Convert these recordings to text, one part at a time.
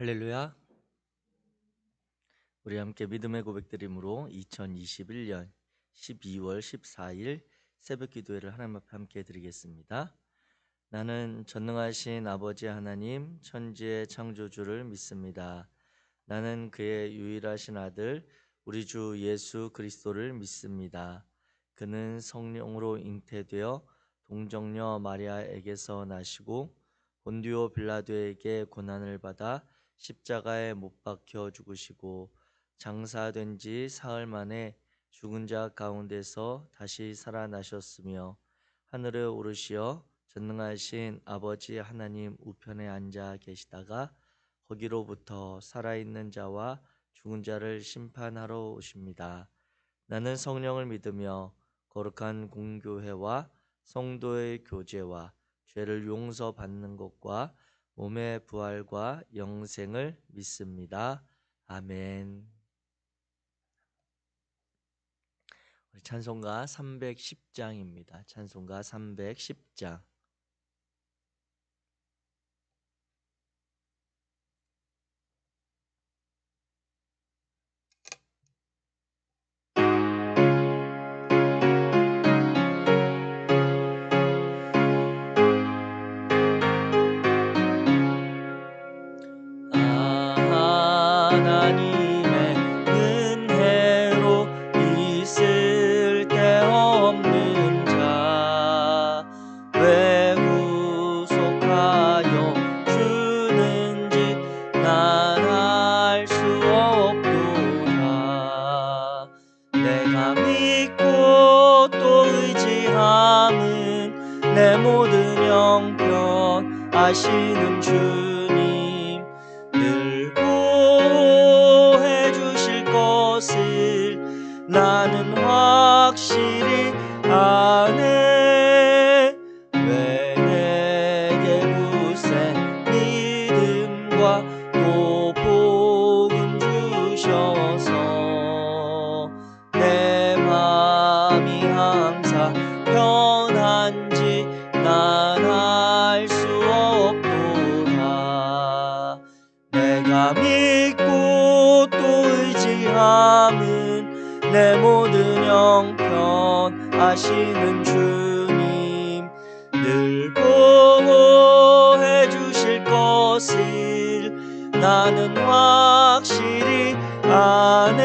할렐루야. 우리 함께 믿음의 고백드림으로 2021년 12월 14일 새벽 기도회를 하나님 앞에 함께 드리겠습니다. 나는 전능하신 아버지 하나님 천지의 창조주를 믿습니다. 나는 그의 유일하신 아들 우리 주 예수 그리스도를 믿습니다. 그는 성령으로 잉태되어 동정녀 마리아에게서 나시고 본디오 빌라도에게 고난을 받아 십자가에 못 박혀 죽으시고 장사된 지 사흘 만에 죽은 자 가운데서 다시 살아나셨으며 하늘에 오르시어 전능하신 아버지 하나님 우편에 앉아 계시다가 거기로부터 살아있는 자와 죽은 자를 심판하러 오십니다. 나는 성령을 믿으며 거룩한 공교회와 성도의 교제와 죄를 용서받는 것과 몸의 부활과 영생을 믿습니다. 아멘. 우리 찬송가 310장입니다. 찬송가 310장. 하나님의 은혜로 있을 데 없는 자 왜 구속하여 주는지 난 알 수 없도다. 내가 믿고 또 의지함은 내 모든 형편 아시는 주님 늘 보호해 주실 것을 나는 확실히 아네. 왜 내게 굳센 믿음과 또 복음 주셔서 내 맘이 항상 편한지 난 알 수 없도다. 내가 믿고 또 의지함은 내 모든 형편 아시는 주님 늘 보호해 주실 것을 나는 확실히 아네.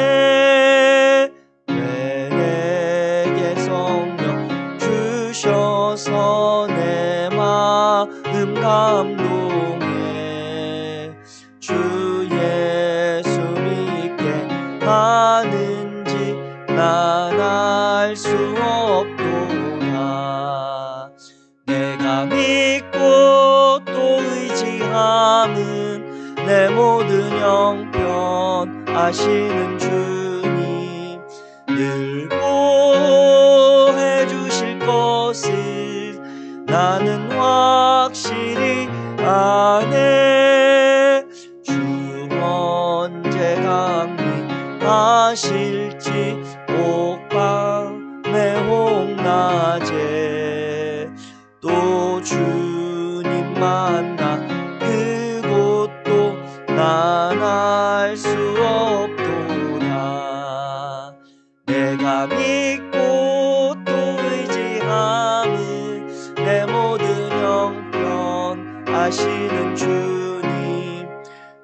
왜 내게 성령 주셔서 내 마음 감동해 주 예수 믿게 하는지 난 알 수 없도다. 내가 믿고 또 의지함은 내 모든 형편 아시는 주님 늘 보호해 주실 것을 나는 확실히 아네. 주 언제 강림하실지 옥밤에 홍낮에 또 주님 만나 그곳도 난 알 수 없도다. 내가 믿고 또 의지함은 내 모든 형편 아시는 주님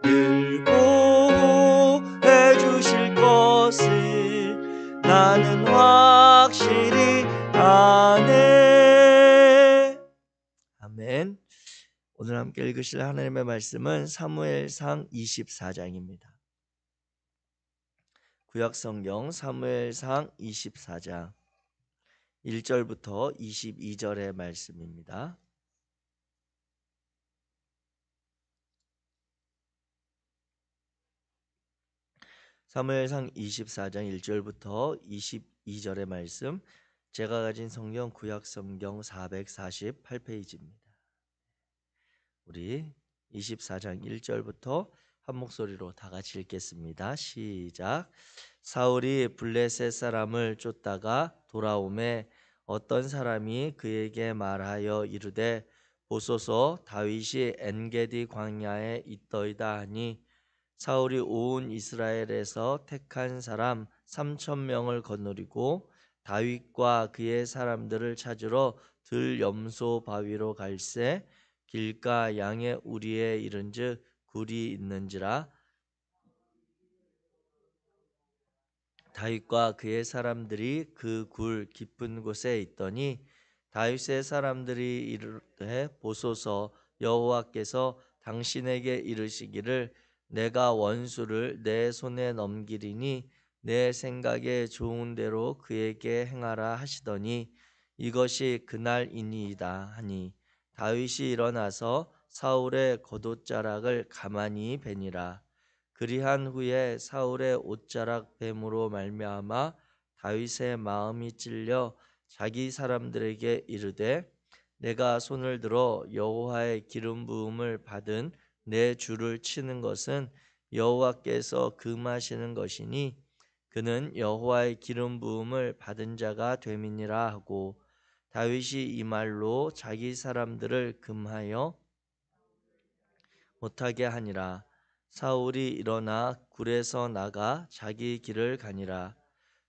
늘 보호해 주실 것을 나는 확실히 아네. 아멘. 오늘 함께 읽으실 하나님의 말씀은 사무엘상 24장입니다. 구약성경 사무엘상 24장 1절부터 22절의 말씀입니다. 사무엘상 24장 1절부터 22절의 말씀, 제가 가진 성경 구약성경 448페이지입니다. 우리 24장 1절부터 한 목소리로 다 같이 읽겠습니다. 시작. 사울이 블레셋 사람을 쫓다가 돌아오매 어떤 사람이 그에게 말하여 이르되 보소서 다윗이 엔게디 광야에 있더이다 하니 사울이 온 이스라엘에서 택한 사람 3,000명을 거느리고 다윗과 그의 사람들을 찾으러 들염소 바위로 갈새 길가 양의 우리에 이른즉 굴이 있는지라. 다윗과 그의 사람들이 그 굴 깊은 곳에 있더니 다윗의 사람들이 이르되 보소서 여호와께서 당신에게 이르시기를 내가 원수를 내 손에 넘기리니 내 생각에 좋은 대로 그에게 행하라 하시더니 이것이 그날이니이다 하니 다윗이 일어나서 사울의 겉옷자락을 가만히 베니라. 그리한 후에 사울의 옷자락 뱀으로 말미암아 다윗의 마음이 찔려 자기 사람들에게 이르되 내가 손을 들어 여호와의 기름 부음을 받은 내 주를 치는 것은 여호와께서 금하시는 것이니 그는 여호와의 기름 부음을 받은 자가 됨이니라 하고 다윗이 이 말로 자기 사람들을 금하여 못하게 하니라. 사울이 일어나 굴에서 나가 자기 길을 가니라.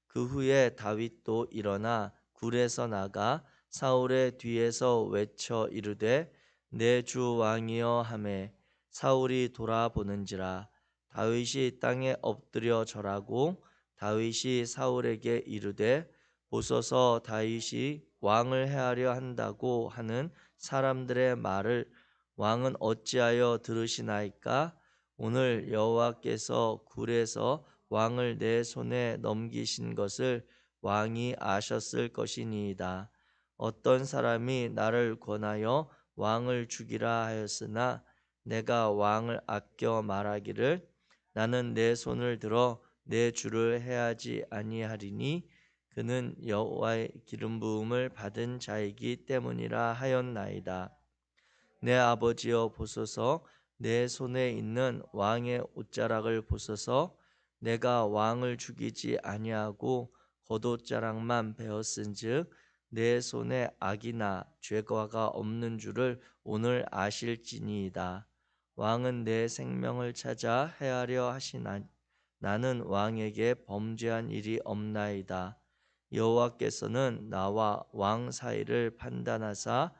그 후에 다윗도 일어나 굴에서 나가 사울의 뒤에서 외쳐 이르되 내 주 왕이여 하매 사울이 돌아보는지라. 다윗이 땅에 엎드려 절하고 다윗이 사울에게 이르되 보소서 다윗이 왕을 해하려 한다고 하는 사람들의 말을 왕은 어찌하여 들으시나이까? 오늘 여호와께서 굴에서 왕을 내 손에 넘기신 것을 왕이 아셨을 것이니이다. 어떤 사람이 나를 권하여 왕을 죽이라 하였으나 내가 왕을 아껴 말하기를 나는 내 손을 들어 내 주를 해하지 아니하리니 그는 여호와의 기름 부음을 받은 자이기 때문이라 하였나이다. 내 아버지여 보소서 내 손에 있는 왕의 옷자락을 보소서 내가 왕을 죽이지 아니하고 겉옷자락만 베었은즉 내 손에 악이나 죄과가 없는 줄을 오늘 아실지니이다. 왕은 내 생명을 찾아 해하려 하시나 나는 왕에게 범죄한 일이 없나이다. 여호와께서는 나와 왕 사이를 판단하사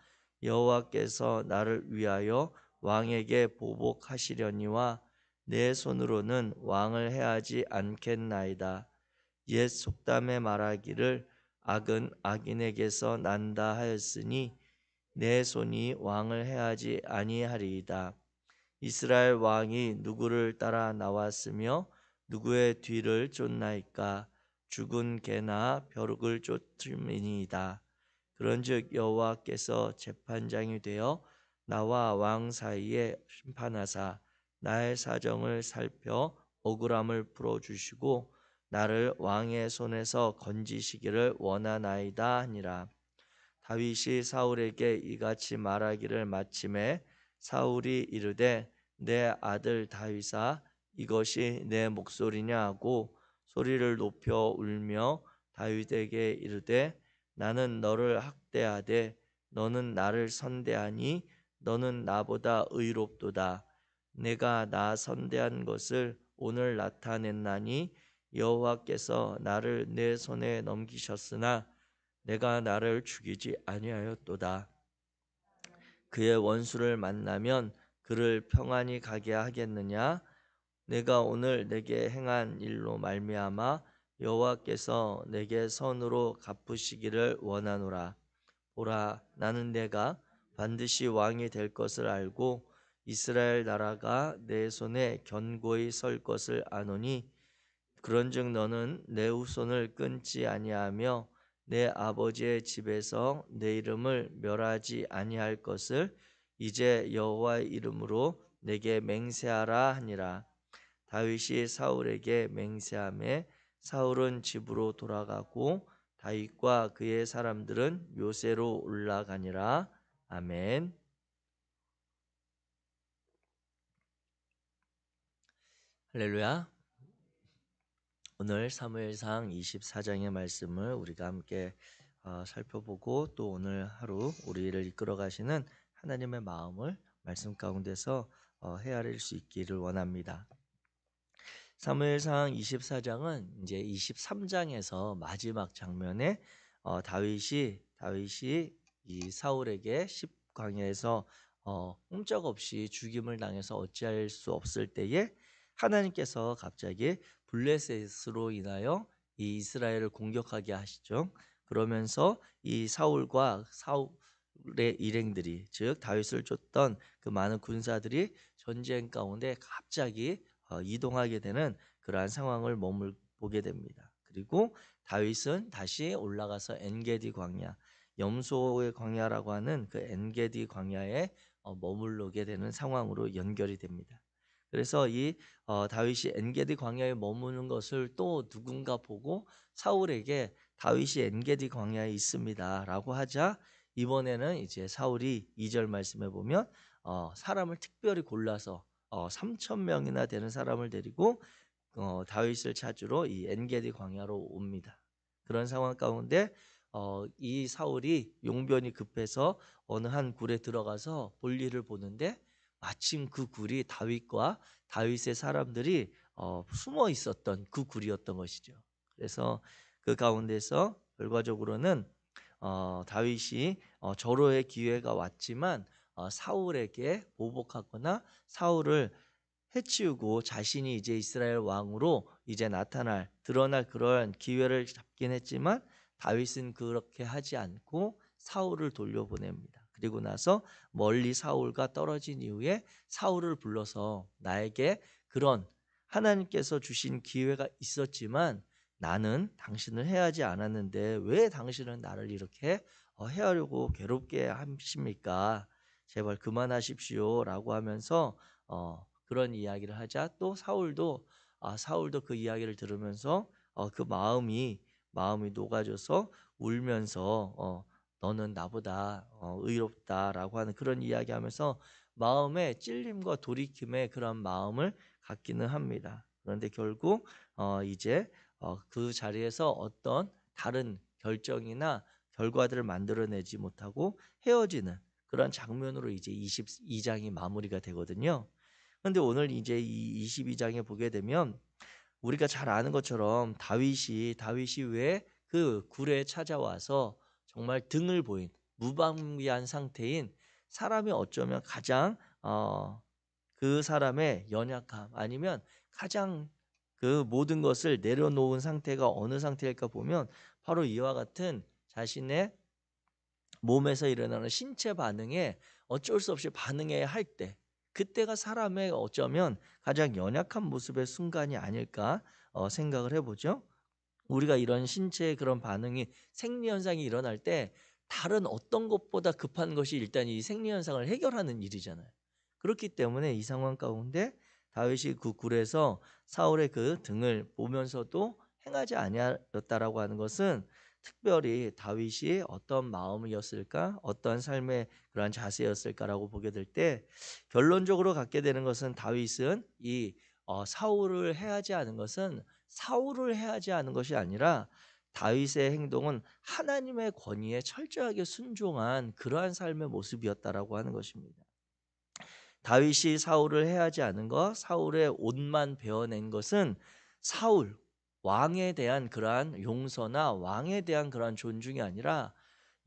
여호와께서 나를 위하여 왕에게 보복하시려니와 내 손으로는 왕을 해하지 않겠나이다. 옛 속담에 말하기를 악은 악인에게서 난다 하였으니 내 손이 왕을 해하지 아니하리이다. 이스라엘 왕이 누구를 따라 나왔으며 누구의 뒤를 쫓나이까? 죽은 개나 벼룩을 쫓음이니이다. 그런즉 여호와께서 재판장이 되어 나와 왕 사이에 심판하사 나의 사정을 살펴 억울함을 풀어주시고 나를 왕의 손에서 건지시기를 원하나이다 하니라. 다윗이 사울에게 이같이 말하기를 마침에 사울이 이르되 내 아들 다윗아 이것이 내 목소리냐 하고 소리를 높여 울며 다윗에게 이르되 나는 너를 학대하되 너는 나를 선대하니 너는 나보다 의롭도다. 내가 나 선대한 것을 오늘 나타냈나니 여호와께서 나를 내 손에 넘기셨으나 내가 나를 죽이지 아니하였도다. 그의 원수를 만나면 그를 평안히 가게 하겠느냐? 내가 오늘 내게 행한 일로 말미암아 여호와께서 내게 선으로 갚으시기를 원하노라. 보라, 나는 내가 반드시 왕이 될 것을 알고 이스라엘 나라가 내 손에 견고히 설 것을 아노니 그런즉 너는 내 후손을 끊지 아니하며 내 아버지의 집에서 내 이름을 멸하지 아니할 것을 이제 여호와의 이름으로 내게 맹세하라 하니라. 다윗이 사울에게 맹세하매 사울은 집으로 돌아가고 다윗과 그의 사람들은 요새로 올라가니라. 아멘. 할렐루야. 오늘 사무엘상 24장의 말씀을 우리가 함께 살펴보고 또 오늘 하루 우리를 이끌어 가시는 하나님의 마음을 말씀 가운데서 헤아릴 수 있기를 원합니다. 사무엘상 24장은 이제 23장에서 마지막 장면에 다윗이 이 사울에게 광야에서 꼼짝없이 죽임을 당해서 어찌할 수 없을 때에 하나님께서 갑자기 블레셋으로 인하여 이 이스라엘을 공격하게 하시죠. 그러면서 이 사울과 사울의 일행들이, 즉 다윗을 쫓던 그 많은 군사들이 전쟁 가운데 갑자기 이동하게 되는 그러한 상황을 보게 됩니다. 그리고 다윗은 다시 올라가서 엔게디 광야, 염소의 광야라고 하는 그 엔게디 광야에 머물르게 되는 상황으로 연결이 됩니다. 그래서 이 다윗이 엔게디 광야에 머무는 것을 또 누군가 보고 사울에게 다윗이 엔게디 광야에 있습니다라고 하자, 이번에는 이제 사울이 2절 말씀에 보면 사람을 특별히 골라서 3천 명이나 되는 사람을 데리고 다윗을 찾으러 이 엔게디 광야로 옵니다. 그런 상황 가운데 이 사울이 용변이 급해서 어느 한 굴에 들어가서 볼일을 보는데, 마침 그 굴이 다윗과 다윗의 사람들이 숨어 있었던 그 굴이었던 것이죠. 그래서 그 가운데서 결과적으로는 다윗이 절호의 기회가 왔지만 사울에게 보복하거나 사울을 해치우고 자신이 이제 이스라엘 왕으로 이제 드러날 그러한 기회를 잡긴 했지만, 다윗은 그렇게 하지 않고 사울을 돌려보냅니다. 그리고 나서 멀리 사울과 떨어진 이후에 사울을 불러서 나에게 그런 하나님께서 주신 기회가 있었지만 나는 당신을 해하지 않았는데 왜 당신은 나를 이렇게 해하려고 괴롭게 하십니까? 제발 그만하십시오 라고 하면서 그런 이야기를 하자, 또 사울도 그 이야기를 들으면서 그 마음이 녹아져서 울면서 너는 나보다 의롭다라고 하는 그런 이야기하면서 마음의 찔림과 돌이킴의 그런 마음을 갖기는 합니다. 그런데 결국 이제 그 자리에서 어떤 다른 결정이나 결과들을 만들어내지 못하고 헤어지는 그런 장면으로 이제 22장이 마무리가 되거든요. 그런데 오늘 이제 이 22장에 보게 되면 우리가 잘 아는 것처럼 다윗이 왜 그 굴에 찾아와서 정말 등을 보인 무방비한 상태인 사람이 어쩌면 가장 그 사람의 연약함, 아니면 가장 그 모든 것을 내려놓은 상태가 어느 상태일까 보면 바로 이와 같은 자신의 몸에서 일어나는 신체 반응에 어쩔 수 없이 반응해야 할 때, 그때가 사람의 어쩌면 가장 연약한 모습의 순간이 아닐까 생각을 해보죠. 우리가 이런 신체의 그런 반응이, 생리 현상이 일어날 때 다른 어떤 것보다 급한 것이 일단 이 생리 현상을 해결하는 일이잖아요. 그렇기 때문에 이 상황 가운데 다윗이 그 굴에서 사울의 그 등을 보면서도 행하지 아니하였다라고 하는 것은 특별히 다윗이 어떤 마음이었을까, 어떤 삶의 그러한 자세였을까라고 보게 될 때, 결론적으로 갖게 되는 것은 다윗은 이 사울을 해하지 않은 것이 아니라 다윗의 행동은 하나님의 권위에 철저하게 순종한 그러한 삶의 모습이었다라고 하는 것입니다. 다윗이 사울을 해하지 않은 것, 사울의 옷만 베어낸 것은 사울 왕에 대한 그러한 용서나 왕에 대한 그러한 존중이 아니라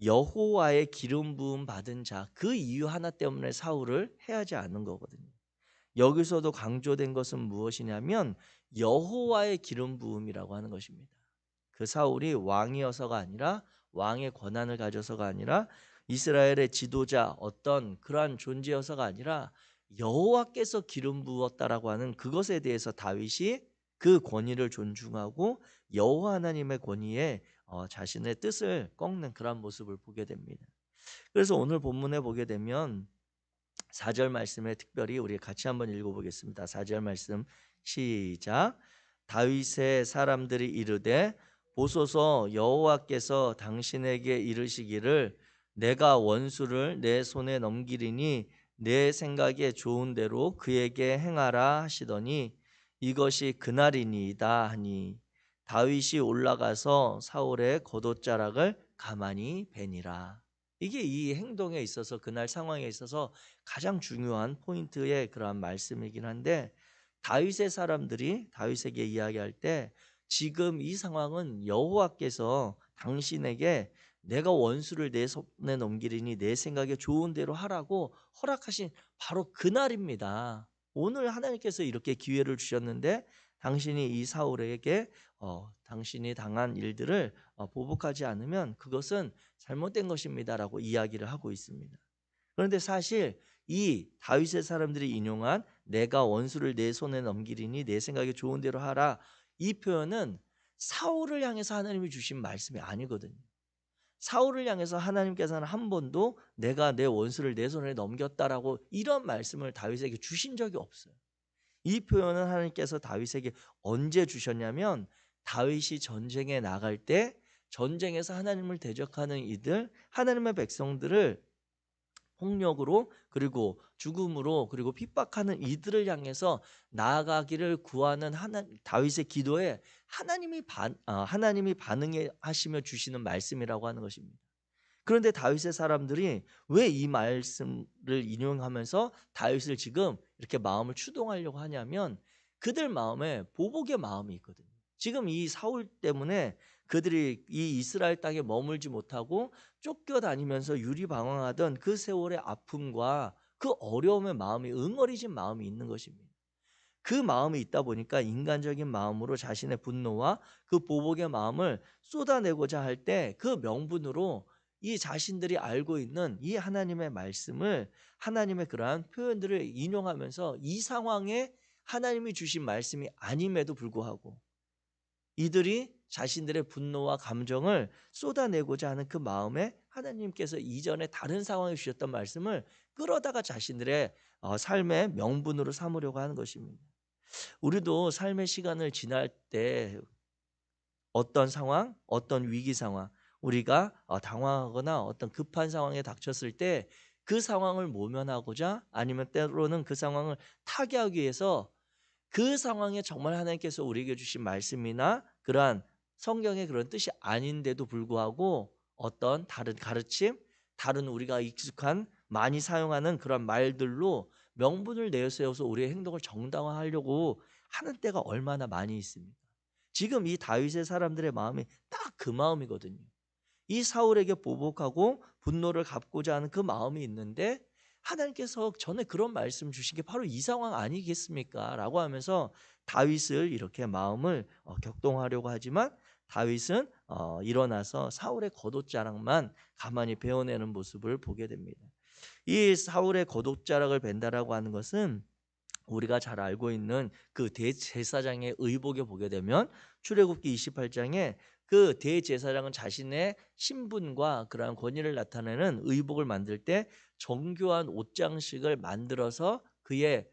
여호와의 기름 부음 받은 자, 그 이유 하나 때문에 사울을 해하지 않는 거거든요. 여기서도 강조된 것은 무엇이냐면 여호와의 기름 부음이라고 하는 것입니다. 그 사울이 왕이어서가 아니라, 왕의 권한을 가져서가 아니라, 이스라엘의 지도자 어떤 그러한 존재여서가 아니라 여호와께서 기름 부었다라고 하는 그것에 대해서 다윗이 그 권위를 존중하고 여호와 하나님의 권위에 자신의 뜻을 꺾는 그러한 모습을 보게 됩니다. 그래서 오늘 본문에 보게 되면 4절 말씀에 특별히 우리 같이 한번 읽어보겠습니다. 4절 말씀 시작. 다윗의 사람들이 이르되 보소서, 여호와께서 당신에게 이르시기를 내가 원수를 내 손에 넘기리니 내 생각에 좋은 대로 그에게 행하라 하시더니 이것이 그날이니이다 하니 다윗이 올라가서 사울의 겉옷자락을 가만히 베니라. 이게 이 행동에 있어서 그날 상황에 있어서 가장 중요한 포인트의 그러한 말씀이긴 한데 다윗의 사람들이 다윗에게 이야기할 때 지금 이 상황은 여호와께서 당신에게 내가 원수를 내 손에 넘기리니 내 생각에 좋은 대로 하라고 허락하신 바로 그날입니다. 오늘 하나님께서 이렇게 기회를 주셨는데 당신이 이 사울에게 당신이 당한 일들을 보복하지 않으면 그것은 잘못된 것입니다라고 이야기를 하고 있습니다. 그런데 사실 이 다윗의 사람들이 인용한 내가 원수를 내 손에 넘기리니 내 생각에 좋은 대로 하라, 이 표현은 사울을 향해서 하나님이 주신 말씀이 아니거든요. 사울을 향해서 하나님께서는 한 번도 내가 내 원수를 내 손에 넘겼다라고 이런 말씀을 다윗에게 주신 적이 없어요. 이 표현은 하나님께서 다윗에게 언제 주셨냐면 다윗이 전쟁에 나갈 때 전쟁에서 하나님을 대적하는 이들, 하나님의 백성들을 폭력으로 그리고 죽음으로 그리고 핍박하는 이들을 향해서 나아가기를 구하는 다윗의 기도에 하나님이 반응하시며 주시는 말씀이라고 하는 것입니다. 그런데 다윗의 사람들이 왜 이 말씀을 인용하면서 다윗을 지금 이렇게 마음을 추동하려고 하냐면 그들 마음에 보복의 마음이 있거든요. 지금 이 사울 때문에 그들이 이 이스라엘 땅에 머물지 못하고 쫓겨다니면서 유리방황하던 그 세월의 아픔과 그 어려움의 마음이 응어리진 마음이 있는 것입니다. 그 마음이 있다 보니까 인간적인 마음으로 자신의 분노와 그 보복의 마음을 쏟아내고자 할 때 그 명분으로 이 자신들이 알고 있는 이 하나님의 말씀을, 하나님의 그러한 표현들을 인용하면서 이 상황에 하나님이 주신 말씀이 아님에도 불구하고 이들이 자신들의 분노와 감정을 쏟아내고자 하는 그 마음에 하나님께서 이전에 다른 상황에 주셨던 말씀을 끌어다가 자신들의 삶의 명분으로 삼으려고 하는 것입니다. 우리도 삶의 시간을 지날 때 어떤 상황, 어떤 위기 상황, 우리가 당황하거나 어떤 급한 상황에 닥쳤을 때 그 상황을 모면하고자 아니면 때로는 그 상황을 타개하기 위해서 그 상황에 정말 하나님께서 우리에게 주신 말씀이나 그러한 성경의 그런 뜻이 아닌데도 불구하고 어떤 다른 가르침, 다른 우리가 익숙한 많이 사용하는 그런 말들로 명분을 내세워서 우리의 행동을 정당화하려고 하는 때가 얼마나 많이 있습니까? 지금 이 다윗의 사람들의 마음이 딱 그 마음이거든요. 이 사울에게 보복하고 분노를 갚고자 하는 그 마음이 있는데 하나님께서 전에 그런 말씀 주신 게 바로 이 상황 아니겠습니까? 라고 하면서 다윗을 이렇게 마음을 격동하려고 하지만 다윗은 일어나서 사울의 겉옷자락만 가만히 베어내는 모습을 보게 됩니다. 이 사울의 겉옷자락을 벤다라고 하는 것은 우리가 잘 알고 있는 그 대제사장의 의복에 보게 되면 출애굽기 28장에 그 대제사장은 자신의 신분과 그러한 권위를 나타내는 의복을 만들 때 정교한 옷장식을 만들어서 그의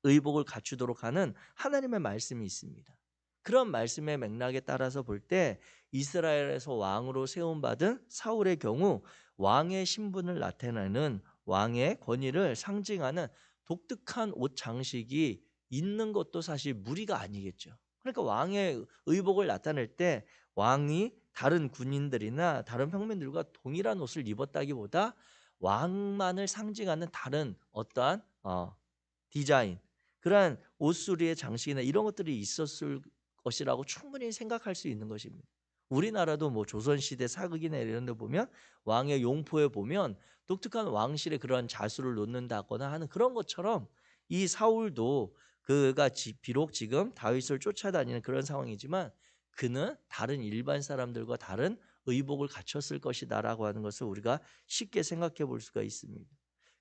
의복을 갖추도록 하는 하나님의 말씀이 있습니다. 그런 말씀의 맥락에 따라서 볼 때 이스라엘에서 왕으로 세움받은 사울의 경우 왕의 신분을 나타내는 왕의 권위를 상징하는 독특한 옷 장식이 있는 것도 사실 무리가 아니겠죠. 그러니까 왕의 의복을 나타낼 때 왕이 다른 군인들이나 다른 평민들과 동일한 옷을 입었다기보다 왕만을 상징하는 다른 어떠한 디자인, 그러한 옷수리의 장식이나 이런 것들이 있었을 것이라고 충분히 생각할 수 있는 것입니다. 우리나라도 뭐 조선시대 사극이나 이런 데 보면 왕의 용포에 보면 독특한 왕실의 그런 자수를 놓는다거나 하는 그런 것처럼 이 사울도 그가 비록 지금 다윗을 쫓아다니는 그런 상황이지만 그는 다른 일반 사람들과 다른 의복을 갖췄을 것이다라고 하는 것을 우리가 쉽게 생각해 볼 수가 있습니다.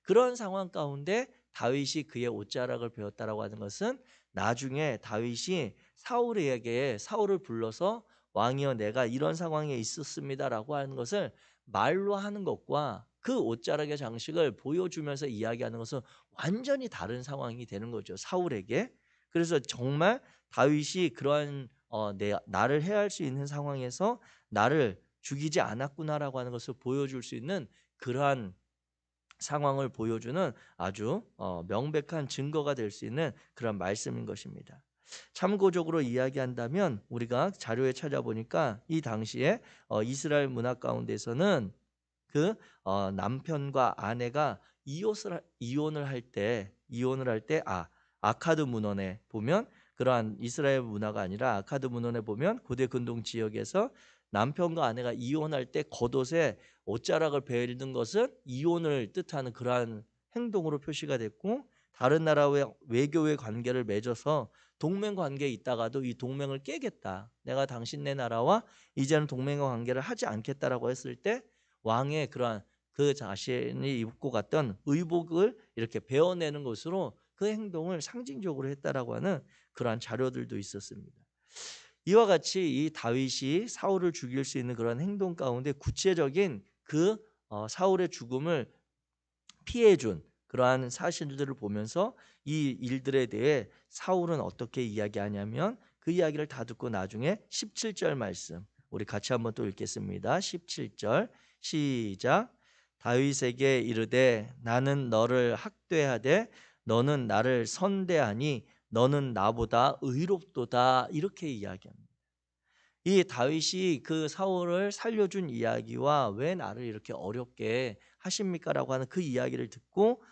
그런 상황 가운데 다윗이 그의 옷자락을 베었다라고 하는 것은 나중에 다윗이 사울을 불러서 왕이여 내가 이런 상황에 있었습니다라고 하는 것을 말로 하는 것과 그 옷자락의 장식을 보여주면서 이야기하는 것은 완전히 다른 상황이 되는 거죠, 사울에게. 그래서 정말 다윗이 그러한 나를 해할 수 있는 상황에서 나를 죽이지 않았구나라고 하는 것을 보여줄 수 있는 그러한 상황을 보여주는 아주 명백한 증거가 될 수 있는 그런 말씀인 것입니다. 참고적으로 이야기한다면 우리가 자료에 찾아보니까 이 당시에 이스라엘 문화 가운데서는 그 남편과 아내가 이혼을 할 때 아카드 문헌에 보면 그러한 이스라엘 문화가 아니라 아카드 문헌에 보면 고대 근동 지역에서 남편과 아내가 이혼할 때 겉옷에 옷자락을 베는 것은 이혼을 뜻하는 그러한 행동으로 표시가 됐고, 다른 나라의 외교의 관계를 맺어서 동맹 관계에 있다가도 이 동맹을 깨겠다, 내가 당신네 나라와 이제는 동맹 관계를 하지 않겠다라고 했을 때 왕의 그러한 그 자신이 입고 갔던 의복을 이렇게 베어내는 것으로 그 행동을 상징적으로 했다라고 하는 그러한 자료들도 있었습니다. 이와 같이 이 다윗이 사울을 죽일 수 있는 그런 행동 가운데 구체적인 그 사울의 죽음을 피해준 그러한 사실들을 보면서 이 일들에 대해 사울은 어떻게 이야기하냐면, 그 이야기를 다 듣고 나중에 17절 말씀 우리 같이 한번 또 읽겠습니다. 17절 시작. 다윗에게 이르되 나는 너를 학대하되 너는 나를 선대하니 너는 나보다 의롭도다, 이렇게 이야기합니다. 이 다윗이 그 사울을 살려준 이야기와 왜 나를 이렇게 어렵게 하십니까라고 하는 그 이야기를 듣고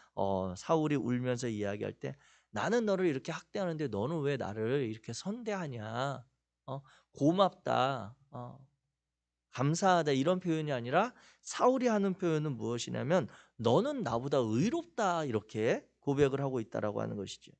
사울이 울면서 이야기할 때, 나는 너를 이렇게 학대하는데 너는 왜 나를 이렇게 선대하냐, 고맙다, 감사하다, 이런 표현이 아니라 사울이 하는 표현은 무엇이냐면 너는 나보다 의롭다, 이렇게 고백을 하고 있다라고 하는 것이죠.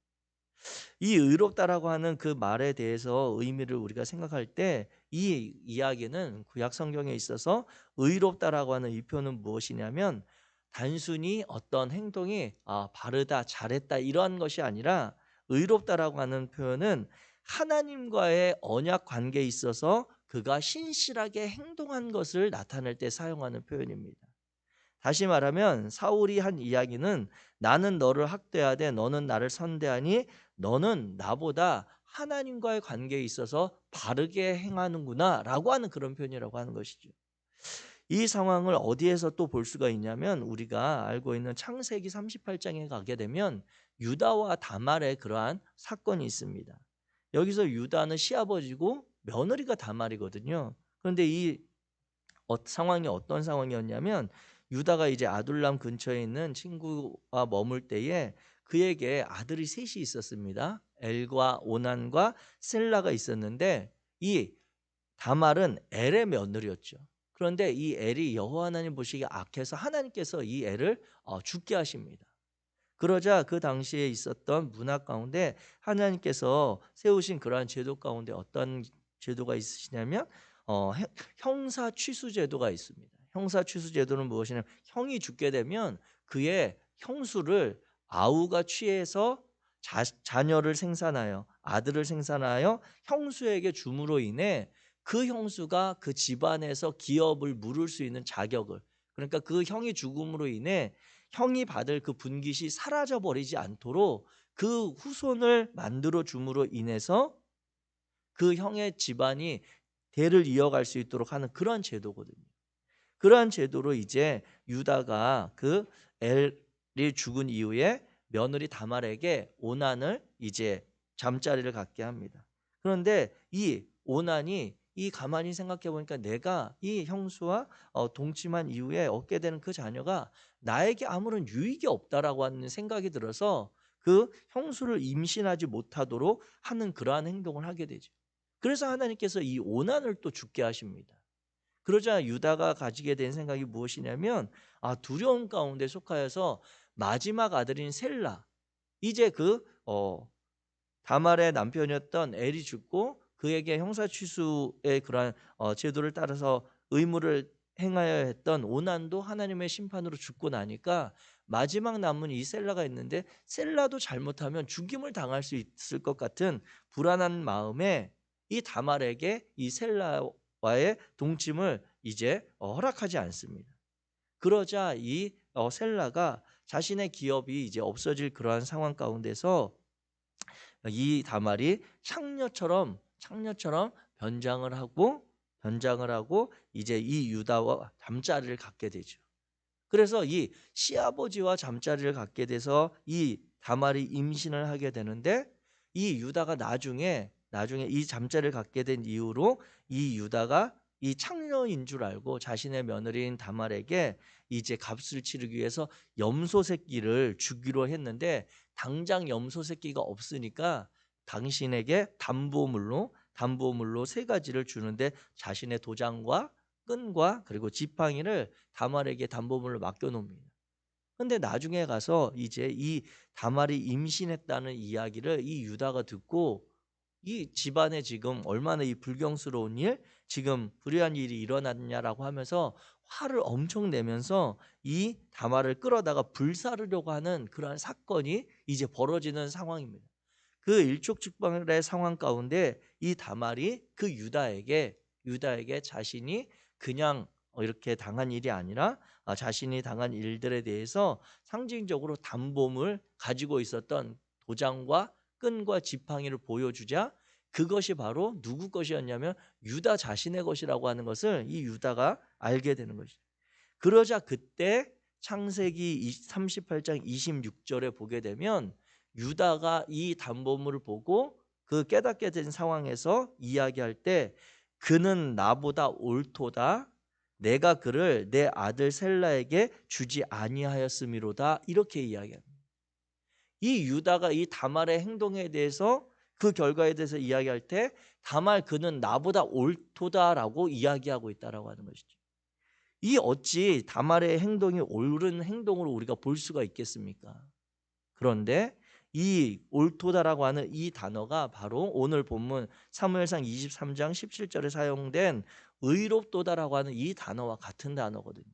이 의롭다라고 하는 그 말에 대해서 의미를 우리가 생각할 때 이 이야기는 구약 성경에 있어서 의롭다라고 하는 이 표현은 무엇이냐면 단순히 어떤 행동이 바르다, 잘했다, 이러한 것이 아니라, 의롭다라고 하는 표현은 하나님과의 언약 관계에 있어서 그가 신실하게 행동한 것을 나타낼 때 사용하는 표현입니다. 다시 말하면 사울이 한 이야기는 나는 너를 학대하되 너는 나를 선대하니 너는 나보다 하나님과의 관계에 있어서 바르게 행하는구나 라고 하는 그런 표현이라고 하는 것이죠. 이 상황을 어디에서 또 볼 수가 있냐면, 우리가 알고 있는 창세기 38장에 가게 되면 유다와 다말의 그러한 사건이 있습니다. 여기서 유다는 시아버지고 며느리가 다말이거든요. 그런데 이 상황이 어떤 상황이었냐면, 유다가 이제 아둘람 근처에 있는 친구와 머물 때에 그에게 아들이 셋이 있었습니다. 엘과 오난과 셀라가 있었는데, 이 다말은 엘의 며느리였죠. 그런데 이 엘이 여호와 하나님 보시기에 악해서 하나님께서 이 엘을 죽게 하십니다. 그러자 그 당시에 있었던 문화 가운데 하나님께서 세우신 그러한 제도 가운데 어떤 제도가 있으시냐면 형사 취수 제도가 있습니다. 형사 취수 제도는 무엇이냐면, 형이 죽게 되면 그의 형수를 아우가 취해서 자녀를 생산하여 아들을 생산하여 형수에게 줌으로 인해 그 형수가 그 집안에서 기업을 물을 수 있는 자격을, 그러니까 그 형이 죽음으로 인해 형이 받을 그 분깃이 사라져 버리지 않도록 그 후손을 만들어 줌으로 인해서 그 형의 집안이 대를 이어갈 수 있도록 하는 그런 제도거든요. 그러한 제도로 이제 유다가 그 엘이 죽은 이후에 며느리 다말에게 오난을 이제 잠자리를 갖게 합니다. 그런데 이 오난이 가만히 생각해 보니까 내가 이 형수와 동침한 이후에 얻게 되는 그 자녀가 나에게 아무런 유익이 없다라고 하는 생각이 들어서 그 형수를 임신하지 못하도록 하는 그러한 행동을 하게 되죠. 그래서 하나님께서 이 오난을 또 죽게 하십니다. 그러자 유다가 가지게 된 생각이 무엇이냐면, 두려움 가운데 속하여서 마지막 아들인 셀라, 이제 그 다말의 남편이었던 엘이 죽고 그에게 형사취수의 그러한 제도를 따라서 의무를 행하여 했던 오난도 하나님의 심판으로 죽고 나니까 마지막 남은 이 셀라가 있는데, 셀라도 잘못하면 죽임을 당할 수 있을 것 같은 불안한 마음에 이 다말에게 이 셀라와의 동침을 이제 허락하지 않습니다. 그러자 이 셀라가 자신의 기업이 이제 없어질 그러한 상황 가운데서 이 다말이 창녀처럼 변장을 하고 이제 이 유다와 잠자리를 갖게 되죠. 그래서 이 시아버지와 잠자리를 갖게 돼서 이 다말이 임신을 하게 되는데, 이 유다가 나중에 이 잠자리를 갖게 된 이후로 이 유다가 이 창녀인 줄 알고 자신의 며느리인 다말에게 이제 값을 치르기 위해서 염소 새끼를 주기로 했는데 당장 염소 새끼가 없으니까 당신에게 담보물로 세 가지를 주는데 자신의 도장과 끈과 그리고 지팡이를 다말에게 담보물로 맡겨놓습니다. 근데 나중에 가서 이제 이 다말이 임신했다는 이야기를 이 유다가 듣고 이 집안에 지금 얼마나 이 불경스러운 일, 지금 불의한 일이 일어났냐라고 하면서 화를 엄청 내면서 이 다말을 끌어다가 불사르려고 하는 그러한 사건이 이제 벌어지는 상황입니다. 그 일촉즉발의 상황 가운데 이 다말이 그 유다에게 자신이 그냥 이렇게 당한 일이 아니라 자신이 당한 일들에 대해서 상징적으로 담보물 가지고 있었던 도장과 끈과 지팡이를 보여주자 그것이 바로 누구 것이었냐면 유다 자신의 것이라고 하는 것을 이 유다가 알게 되는 것이죠. 그러자 그때 창세기 38장 26절에 보게 되면 유다가 이 담보물을 보고 그 깨닫게 된 상황에서 이야기할 때 그는 나보다 옳도다 내가 그를 내 아들 셀라에게 주지 아니하였음이로다 이렇게 이야기합니다. 이 유다가 이 다말의 행동에 대해서 그 결과에 대해서 이야기할 때 다말 그는 나보다 옳도다라고 이야기하고 있다라고 하는 것이죠. 이 어찌 다말의 행동이 옳은 행동으로 우리가 볼 수가 있겠습니까? 그런데 이 옳도다라고 하는 이 단어가 바로 오늘 본문 사무엘상 23장 17절에 사용된 의롭도다라고 하는 이 단어와 같은 단어거든요.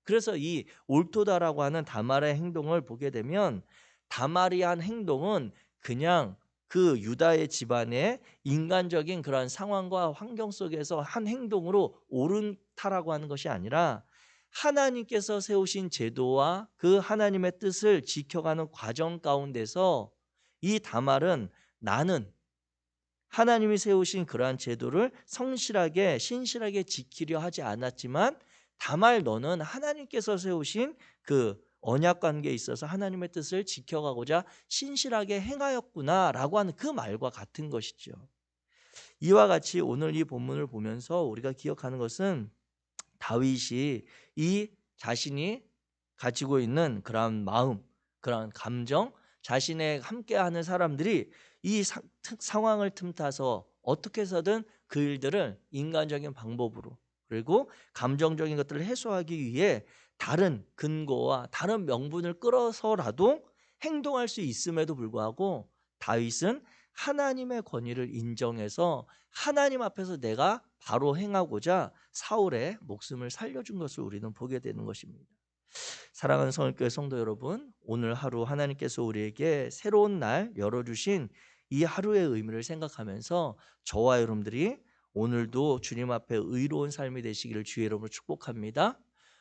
그래서 이 옳도다라고 하는 다말의 행동을 보게 되면 다말이 한 행동은 그냥 그 유다의 집안의 인간적인 그러한 상황과 환경 속에서 한 행동으로 옳다라고 하는 것이 아니라 하나님께서 세우신 제도와 그 하나님의 뜻을 지켜가는 과정 가운데서 이 다말은 나는 하나님이 세우신 그러한 제도를 성실하게 신실하게 지키려 하지 않았지만 다말 너는 하나님께서 세우신 그 언약 관계에 있어서 하나님의 뜻을 지켜가고자 신실하게 행하였구나라고 하는 그 말과 같은 것이죠. 이와 같이 오늘 이 본문을 보면서 우리가 기억하는 것은 다윗이 이 자신이 가지고 있는 그런 마음, 그런 감정, 자신의 함께하는 사람들이 이 상황을 틈타서 어떻게 해서든 그 일들을 인간적인 방법으로 그리고 감정적인 것들을 해소하기 위해 다른 근거와 다른 명분을 끌어서라도 행동할 수 있음에도 불구하고 다윗은 하나님의 권위를 인정해서 하나님 앞에서 내가 바로 행하고자 사울의 목숨을 살려준 것을 우리는 보게 되는 것입니다. 사랑하는 성일교회 성도 여러분, 오늘 하루 하나님께서 우리에게 새로운 날 열어주신 이 하루의 의미를 생각하면서 저와 여러분들이 오늘도 주님 앞에 의로운 삶이 되시기를 주의 이름으로 축복합니다.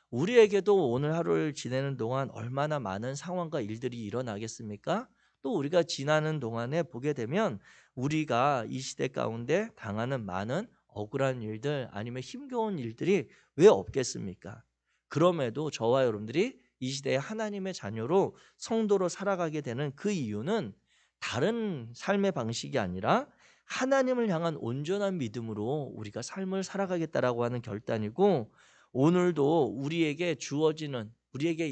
우리에게도 오늘 하루를 지내는 동안 얼마나 많은 상황과 일들이 일어나겠습니까? 또 우리가 지나는 동안에 보게 되면 우리가 이 시대 가운데 당하는 많은 억울한 일들 아니면 힘겨운 일들이 왜 없겠습니까? 그럼에도 저와 여러분들이 이 시대에 하나님의 자녀로 성도로 살아가게 되는 그 이유는 다른 삶의 방식이 아니라 하나님을 향한 온전한 믿음으로 우리가 삶을 살아가겠다라고 하는 결단이고 오늘도 우리에게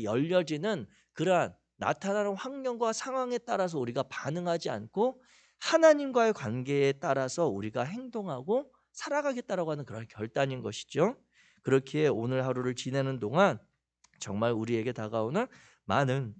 열려지는 그러한 나타나는 환경과 상황에 따라서 우리가 반응하지 않고 하나님과의 관계에 따라서 우리가 행동하고 살아가겠다라고 하는 그런 결단인 것이죠. 그렇기에 오늘 하루를 지내는 동안 정말 우리에게 다가오는 많은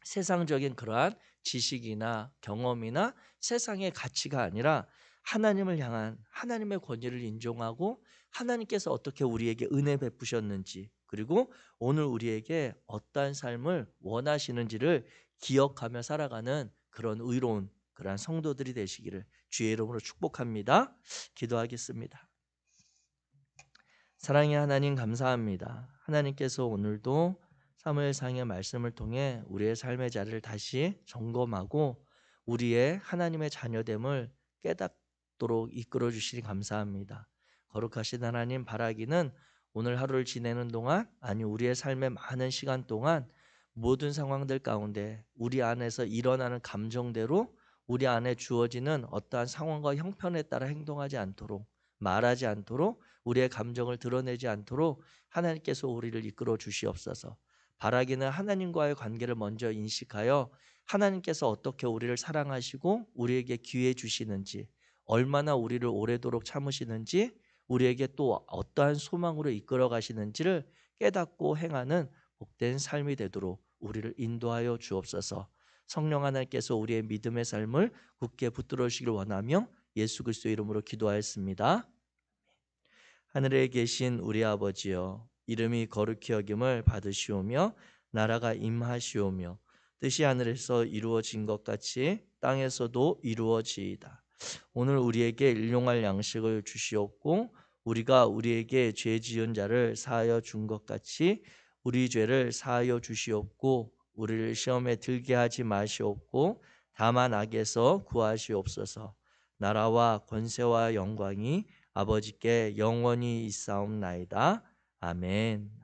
세상적인 그러한 지식이나 경험이나 세상의 가치가 아니라 하나님을 향한 하나님의 권위를 인정하고 하나님께서 어떻게 우리에게 은혜 베푸셨는지 그리고 오늘 우리에게 어떠한 삶을 원하시는지를 기억하며 살아가는 그런 의로운 그러한 성도들이 되시기를 주의 이름으로 축복합니다. 기도하겠습니다. 사랑의 하나님 감사합니다. 하나님께서 오늘도 사무엘상의 말씀을 통해 우리의 삶의 자리를 다시 점검하고 우리의 하나님의 자녀됨을 깨닫도록 이끌어 주시니 감사합니다. 거룩하신 하나님 바라기는 오늘 하루를 지내는 동안 아니 우리의 삶의 많은 시간 동안 모든 상황들 가운데 우리 안에서 일어나는 감정대로 우리 안에 주어지는 어떠한 상황과 형편에 따라 행동하지 않도록 말하지 않도록, 우리의 감정을 드러내지 않도록 하나님께서 우리를 이끌어 주시옵소서. 바라기는 하나님과의 관계를 먼저 인식하여 하나님께서 어떻게 우리를 사랑하시고 우리에게 기회 주시는지, 얼마나 우리를 오래도록 참으시는지, 우리에게 또 어떠한 소망으로 이끌어 가시는지를 깨닫고 행하는 복된 삶이 되도록 우리를 인도하여 주옵소서. 성령 하나님께서 우리의 믿음의 삶을 굳게 붙들어 주시길 원하며 예수 그리스도의 이름으로 기도하였습니다. 하늘에 계신 우리 아버지여, 이름이 거룩히 여김을 받으시오며 나라가 임하시오며 뜻이 하늘에서 이루어진 것 같이 땅에서도 이루어지이다. 오늘 우리에게 일용할 양식을 주시옵고 우리가 우리에게 죄 지은 자를 사하여 준 것 같이 우리 죄를 사하여 주시옵고 우리를 시험에 들게 하지 마시옵고 다만 악에서 구하시옵소서. 나라와 권세와 영광이 아버지께 영원히 있사옵나이다. 아멘.